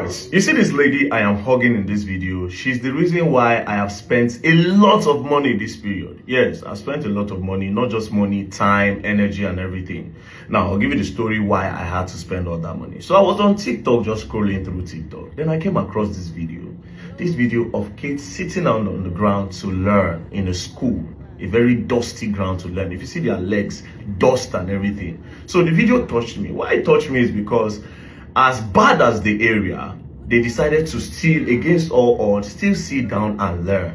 Boys, you see this lady I am hugging in this video. She's the reason why I have spent a lot of money this period. Yes, I've spent a lot of money, not just money, time, energy, and everything. Now, I'll give you the story why I had to spend all that money. So I was on TikTok, just scrolling through TikTok. Then I came across this video of kids sitting on the ground to learn in a school. A very dusty ground to learn. If you see their legs, dust and everything. So the video touched me. Why it touched me is because as bad as the area, they decided to still, against all odds, still sit down and learn.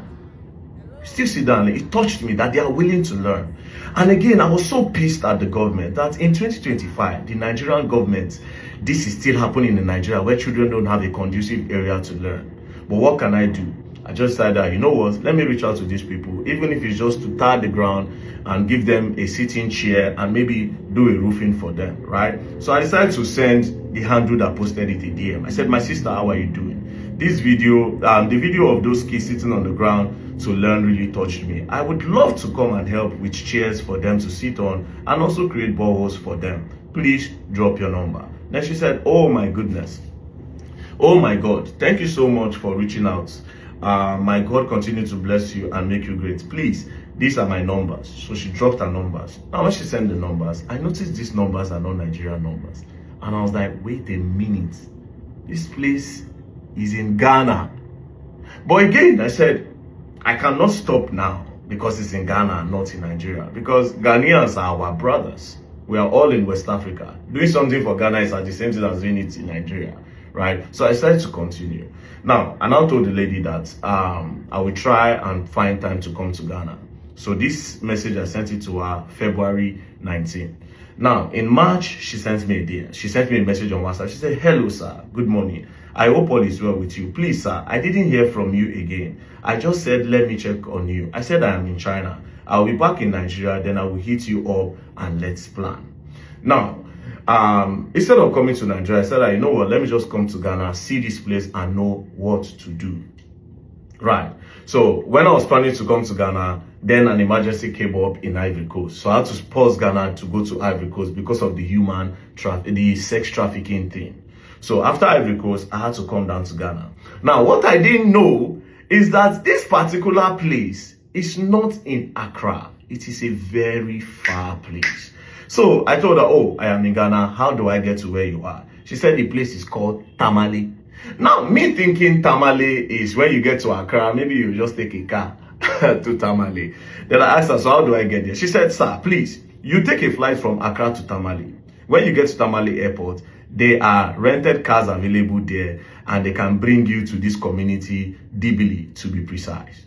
Still sit down. It touched me that they are willing to learn. And again, I was so pissed at the government that in 2025, the Nigerian government, this is still happening in Nigeria where children don't have a conducive area to learn. But what can I do? I just said that, you know what, let me reach out to these people, even if it's just to tar the ground and give them a sitting chair and maybe do a roofing for them, right? So I decided to send the handle that posted it a DM. I said, my sister, how are you doing? This video, the video of those kids sitting on the ground to learn really touched me. I would love to come and help with chairs for them to sit on and also create boreholes for them. Please drop your number. Then she said, oh my goodness. Oh my God, thank you so much for reaching out. My God continue to bless you and make you great. Please, these are my numbers. So she dropped her numbers. Now when she sent the numbers, I noticed these numbers are not Nigerian numbers. And I was like, wait a minute. This place is in Ghana. But again, I said, I cannot stop now because it's in Ghana and not in Nigeria. Because Ghanaians are our brothers. We are all in West Africa. Doing something for Ghana is at the same thing as doing it in Nigeria. Right? So I decided to continue. Now, I now told the lady that I will try and find time to come to Ghana. So this message, I sent it to her February 19. Now, in March, she sent me a message on WhatsApp. She said, hello, sir. Good morning. I hope all is well with you. Please, sir, I didn't hear from you again. I just said, let me check on you. I said I am in China. I'll be back in Nigeria. Then I will hit you up and let's plan. Now, instead of coming to Nigeria, I said, you know what, let me just come to Ghana, see this place and know what to do. Right. So when I was planning to come to Ghana, then an emergency came up in Ivory Coast. So I had to pause Ghana to go to Ivory Coast because of the sex trafficking thing. So after Ivory Coast, I had to come down to Ghana. Now, what I didn't know is that this particular place is not in Accra. It is a very far place. So I told her, oh, I am in Ghana. How do I get to where you are? She said the place is called Tamale. Now, me thinking Tamale is when you get to Accra, maybe you just take a car to Tamale. Then I asked her, so how do I get there? She said, sir, please, you take a flight from Accra to Tamale. When you get to Tamale Airport, there are rented cars available there and they can bring you to this community, Dibili, to be precise.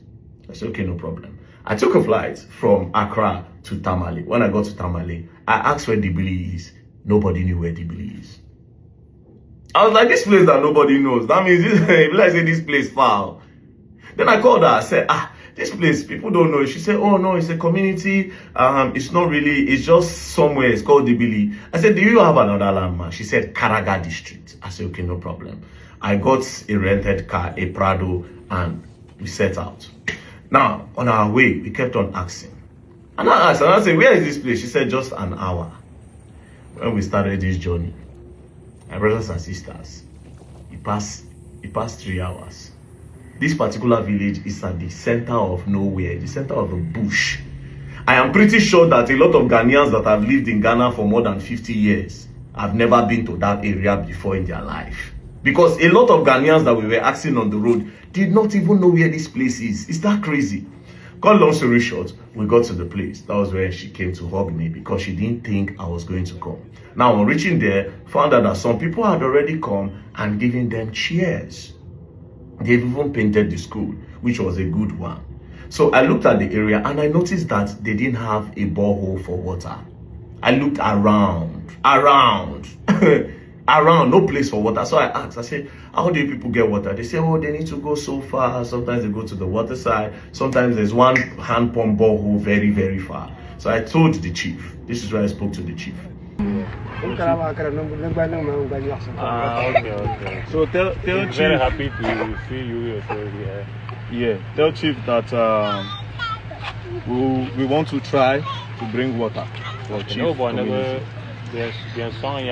I said, okay, no problem. I took a flight from Accra to Tamale. When I got to Tamale, I asked where Dibili is. Nobody knew where Dibili is. I was like, this place that nobody knows. That means this place far. Then I called her. I said, this place, people don't know. She said, oh no, it's a community. It's not really, it's just somewhere. It's called Dibili. I said, do you have another landmark? She said, Karaga District. I said, okay, no problem. I got a rented car, a Prado, and we set out. Now, on our way, we kept on asking. And I asked, and I said, where is this place? She said, just an hour. When we started this journey, my brothers and sisters, it passed 3 hours. This particular village is at the center of nowhere, the center of a bush. I am pretty sure that a lot of Ghanaians that have lived in Ghana for more than 50 years have never been to that area before in their life. Because a lot of Ghanaians that we were asking on the road did not even know where this place is. Is that crazy? Cut long story short, we got to the place. That was where she came to hug me because she didn't think I was going to come. Now, on reaching there, found out that some people had already come and given them chairs. They've even painted the school, which was a good one. So I looked at the area and I noticed that they didn't have a borehole for water. I looked around, no place for water. So I asked, I said, how do people get water? They say, oh, they need to go so far. Sometimes they go to the water side. Sometimes there's one hand pump borehole very, very far. So I told the chief. This is where I spoke to the chief. Okay. So tell Chief. Very happy to see you here. Yeah, tell Chief that we want to try to bring water for Chief. No, but never. There's song